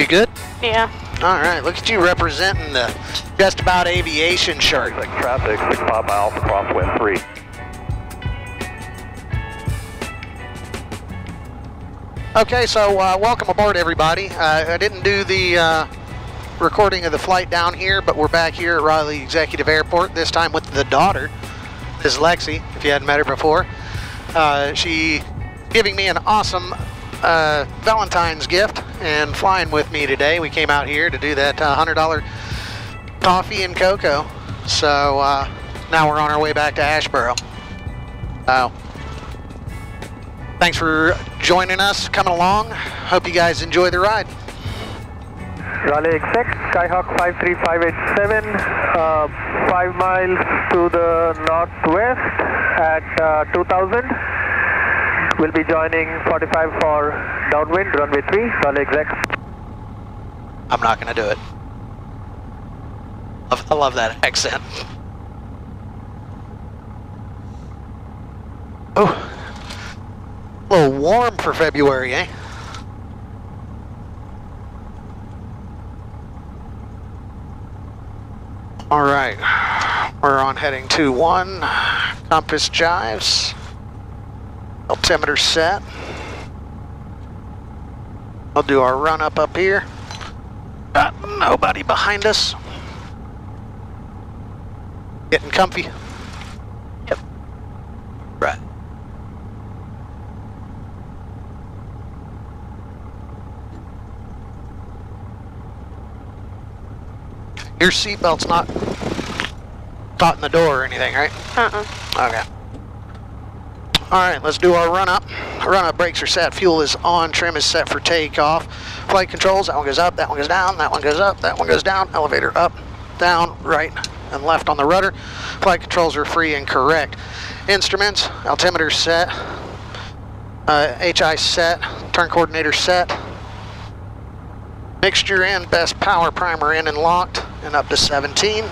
good? Yeah. All right, look at you representing the Just About Aviation shirt. Like traffic, 6 Papa Alpha, crosswind 3. Okay, so welcome aboard, everybody. I didn't do the recording of the flight down here, but we're back here at Raleigh Executive Airport, this time with the daughter. This is Lexi, if you hadn't met her before. She giving me an awesome Valentine's gift and flying with me today. We came out here to do that $100 coffee and cocoa. So now we're on our way back to Asheboro. So thanks for joining us, coming along. Hope you guys enjoy the ride. Raleigh Exec, Skyhawk 53587, 5 miles to the northwest at 2000. We'll be joining 45 for downwind, runway 3, Raleigh Exec. I'm not going to do it. I love that accent. Oh, a little warm for February, eh? All right, we're on heading 21, compass jives, altimeter set. I'll do our run up here. Got nobody behind us. Getting comfy. Yep. Right. Your seatbelt's not caught in the door or anything, right? Okay. All right, let's do our run up. Run up brakes are set, fuel is on, trim is set for takeoff. Flight controls, that one goes up, that one goes down, that one goes up, that one goes down. Elevator up, down, right, and left on the rudder. Flight controls are free and correct. Instruments, altimeter set, HI set, turn coordinator set. Mixture in, best power primer in and locked, and up to 17.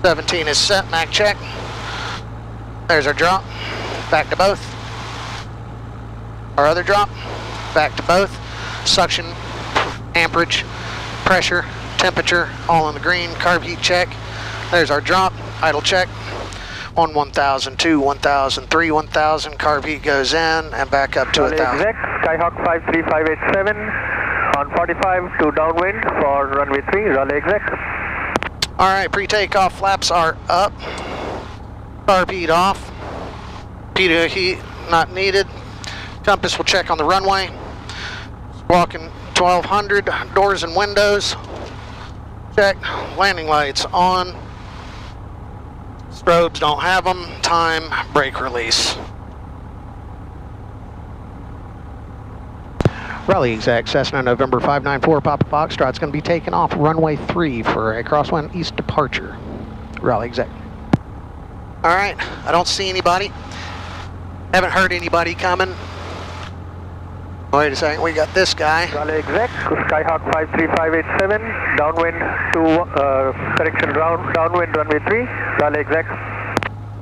'17 is set, Mac check. There's our drop, back to both. Our other drop, back to both. Suction, amperage, pressure, temperature, all in the green. Carb heat check. There's our drop, idle check. On 1000, 2, 1000, 3, 1000, carb heat goes in and back up to 1000. Exec, Skyhawk 53587 on 45 to downwind for runway 3, Raleigh Exec. All right, pre-takeoff flaps are up. Carb heat off. Pitot heat not needed. Compass will check on the runway. Walking 1200, doors and windows. Check, landing lights on. Strobes don't have them. Time, brake release. Raleigh Exec, Cessna November 594 Papa Foxtrot's going to be taking off runway 3 for a crosswind east departure. Raleigh Exec. All right, I don't see anybody. Haven't heard anybody coming. Wait a second, we got this guy. Raleigh Exec, Skyhawk 53587, downwind to, correction, downwind runway 3, Raleigh Exec.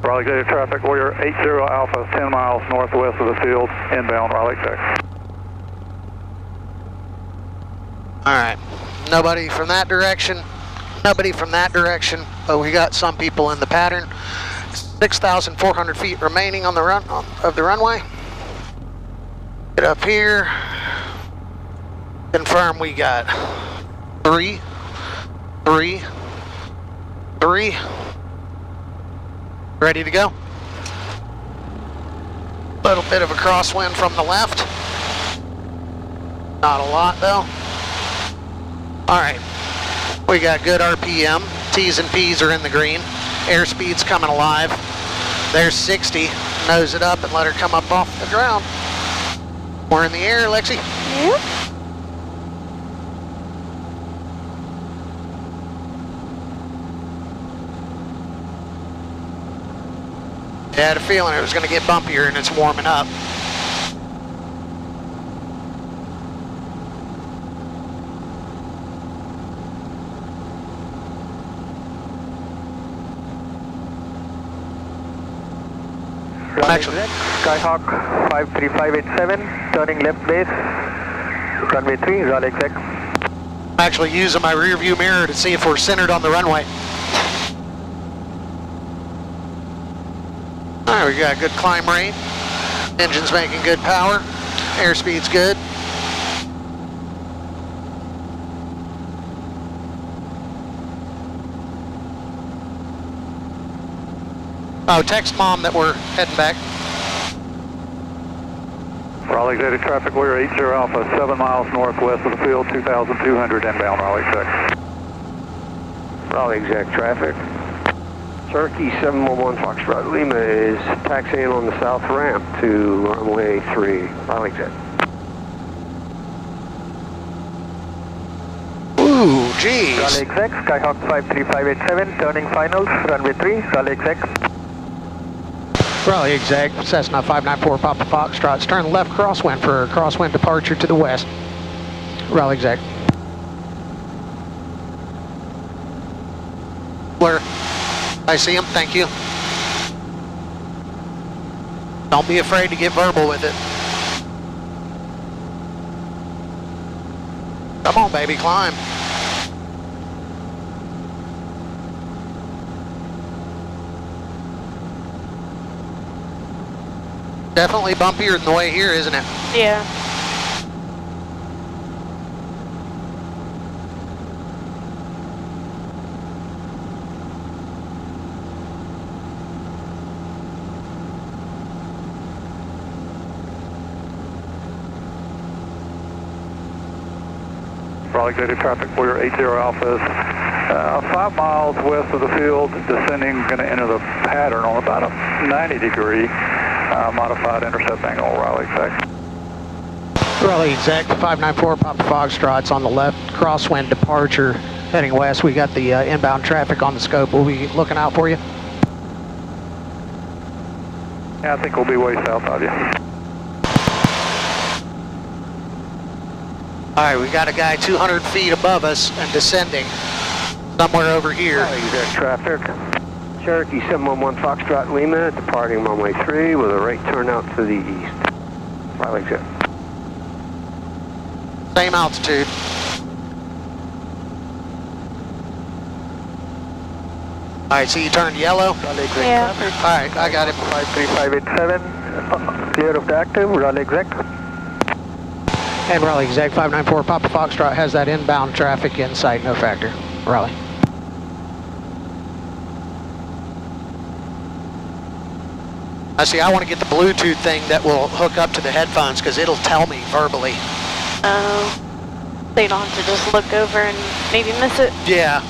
Raleigh Exec traffic, Warrior 80 Alpha, 10 miles northwest of the field, inbound Raleigh Exec. All right, nobody from that direction, nobody from that direction, but we got some people in the pattern. 6,400 feet remaining on the runway. Get up here, confirm we got 3, 3, 3, ready to go. Little bit of a crosswind from the left, not a lot though. All right, we got good RPM, T's and P's are in the green, airspeed's coming alive. There's 60, nose it up and let her come up off the ground. We're in the air, Lexi. Yep. I had a feeling it was going to get bumpier and it's warming up. Actually, Skyhawk 53587, turning left base, runway 3, rally exec. I'm actually using my rear view mirror to see if we're centered on the runway. All right, we got good climb rate. Engine's making good power. Airspeed's good. Oh, text mom that we're heading back. Raleigh executive traffic, we're 80 Alpha, 7 miles northwest of the field, 2,200 inbound, Raleigh exec. Raleigh exec traffic. Cherokee 711 Foxtrot Lima is taxiing on the south ramp to runway 3, Raleigh exec. Ooh, geez. Raleigh exec, Skyhawk 53587, turning finals, runway 3, Raleigh exec. Raleigh exec, Cessna 594 Papa Foxtrot, turn left crosswind for crosswind departure to the west. Raleigh exec. Where? I see him, thank you. Don't be afraid to get verbal with it. Come on, baby, climb. Definitely bumpier than the way here, isn't it? Yeah. Raleigh executive traffic, we're 80 Alpha, 5 miles west of the field, descending, going to enter the pattern on about a 90-degree modified intercept angle, Raleigh exec. Raleigh exec, 594 Papa Foxtrot's on the left, crosswind departure, heading west. We got the inbound traffic on the scope. We'll be looking out for you. Yeah, I think we'll be way south of you. All right, we got a guy 200 feet above us and descending somewhere over here. Raleigh exec traffic. Cherokee 711 Foxtrot Lima departing runway 3 with a right turnout to the east. Raleigh exec. Same altitude. All right, so you turned yellow? Raleigh exec Yeah. traffic. All right, I got it. 53587, clear of the active, Raleigh exec. And Raleigh exec, 594 Papa Foxtrot has that inbound traffic in sight, no factor. Raleigh. I see, I want to get the Bluetooth thing that will hook up to the headphones because it'll tell me verbally. They don't have to just look over and maybe miss it. Yeah.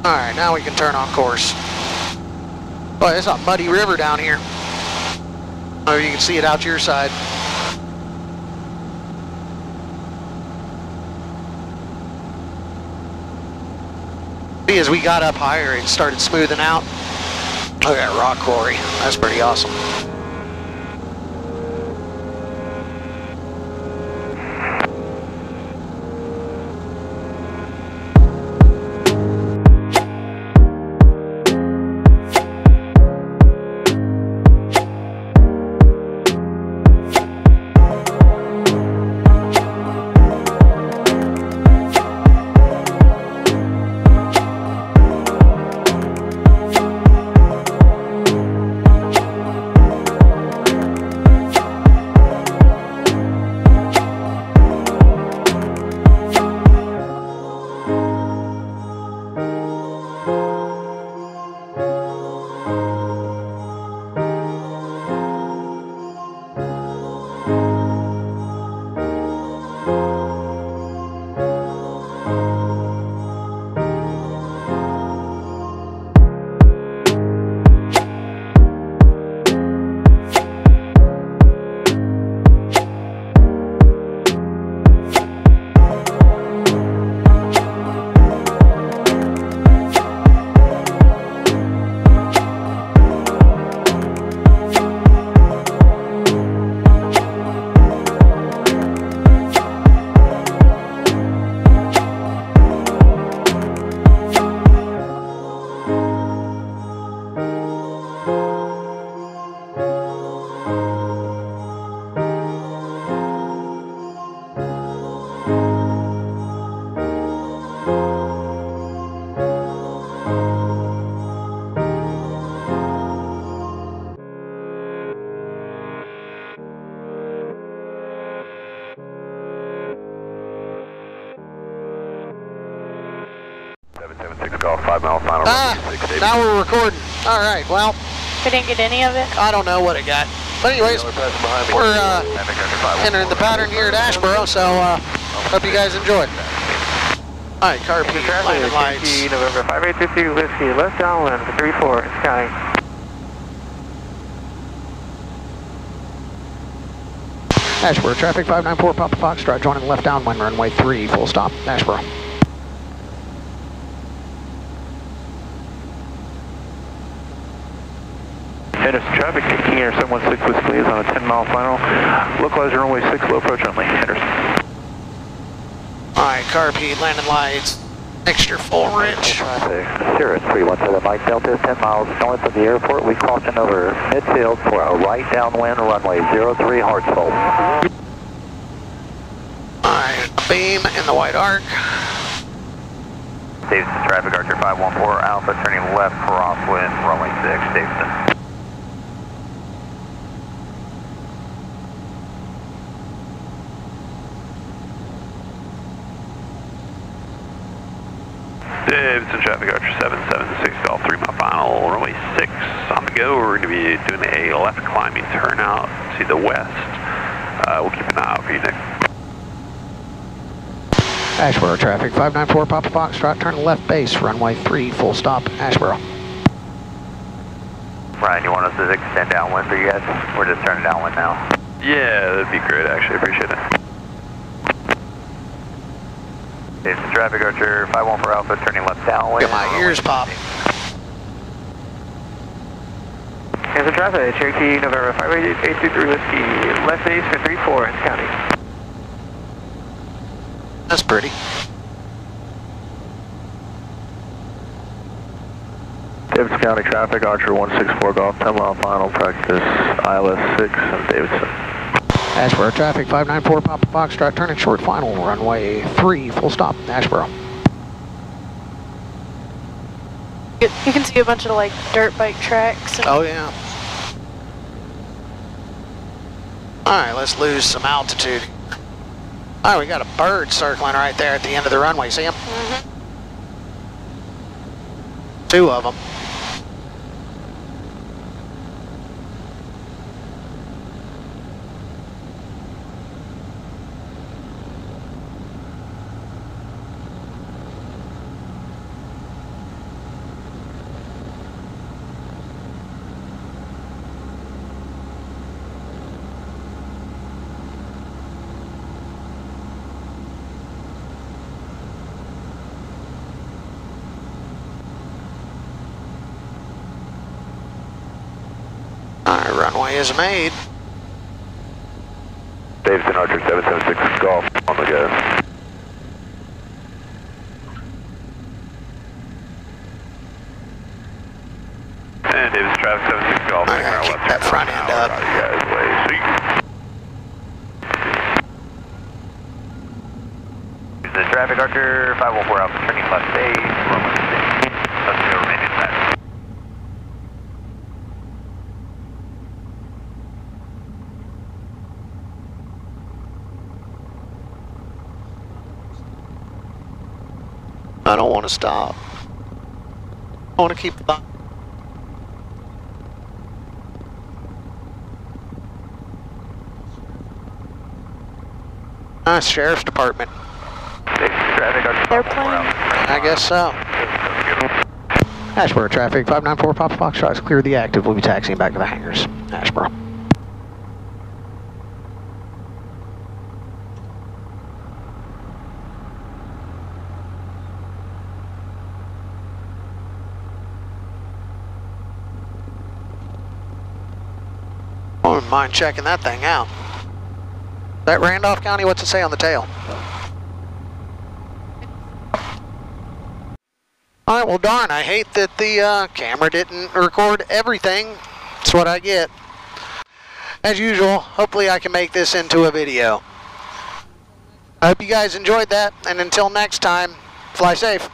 All right, now we can turn on course. Boy, it's a muddy river down here. Oh, you can see it out your side. See, as we got up higher, it started smoothing out. Look at that rock quarry. That's pretty awesome. 6 Golf, 5 miles final. Now we're recording. All right, well. We didn't get any of it? I don't know what it got. But anyways, we're entering the pattern here at Asheboro, so hope you guys enjoy. All right, car P, landing lights. November 5822 Whiskey, left downwind for 34, it's counting. Asheboro, traffic 594 Papa Foxtrot, joining left downwind, runway 3, full stop, Asheboro. Henderson traffic, taking air 716 Whiskey is on a 10-mile final. Localizer runway 6, low approach only, Henderson. Alright, car P, landing lights, extra full rich. Traffic, Cirrus 317 Mike Delta is 10 miles north of the airport. We caution over midfield for a right downwind, runway 03 Hartsville. Alright, beam in the white arc. Davidson traffic, Archer 514 Alpha, turning left, crosswind, runway 6, Davidson. Davidson traffic, Archer 776 Golf, 3 mile final, runway 6 on the go. We're going to be doing a left climbing turn out to the west. We'll keep an eye out for you, Nick. Asheboro traffic, 594 Papa Foxtrot, turn left base, runway 3, full stop, Asheboro. Ryan, you want us to extend downwind for you guys? We're just turning downwind now. Yeah, that'd be great, actually. Appreciate it. Davidson traffic, Archer 514 Alpha, turning left downwind. Get my ears popping. Davidson traffic, Cherokee November 5823 Whiskey, left base for 34, it's counting. That's pretty. Davidson County traffic, Archer 164 Golf, 10-mile final, practice ILS 6 and Davidson. Asheboro traffic, 594 Papa Foxtrot, turning short final, runway 3, full stop, Asheboro. You can see a bunch of like dirt bike tracks. Oh yeah. Alright, let's lose some altitude. Alright, we got a bird circling right there at the end of the runway, see him? Mm-hmm. 2 of them. Alright, runway is made. Davidson Archer 776 Golf, on the go. And Davidson traffic 76 Golf, I gotta keep that front end up. Davidson traffic, Archer 514 Alpha, turning left base, runway 6. Let's go, remain inside. I don't want to stop. I want to keep the... Sheriff's Department. They're playing. I guess so. Asheboro traffic, 594 Papa Foxtrot is clear the active. We'll be taxiing back to the hangars. Asheboro. I wouldn't mind checking that thing out. Is that Randolph County? What's it say on the tail? Alright, well darn, I hate that the camera didn't record everything. That's what I get. As usual, hopefully I can make this into a video. I hope you guys enjoyed that, and until next time, fly safe.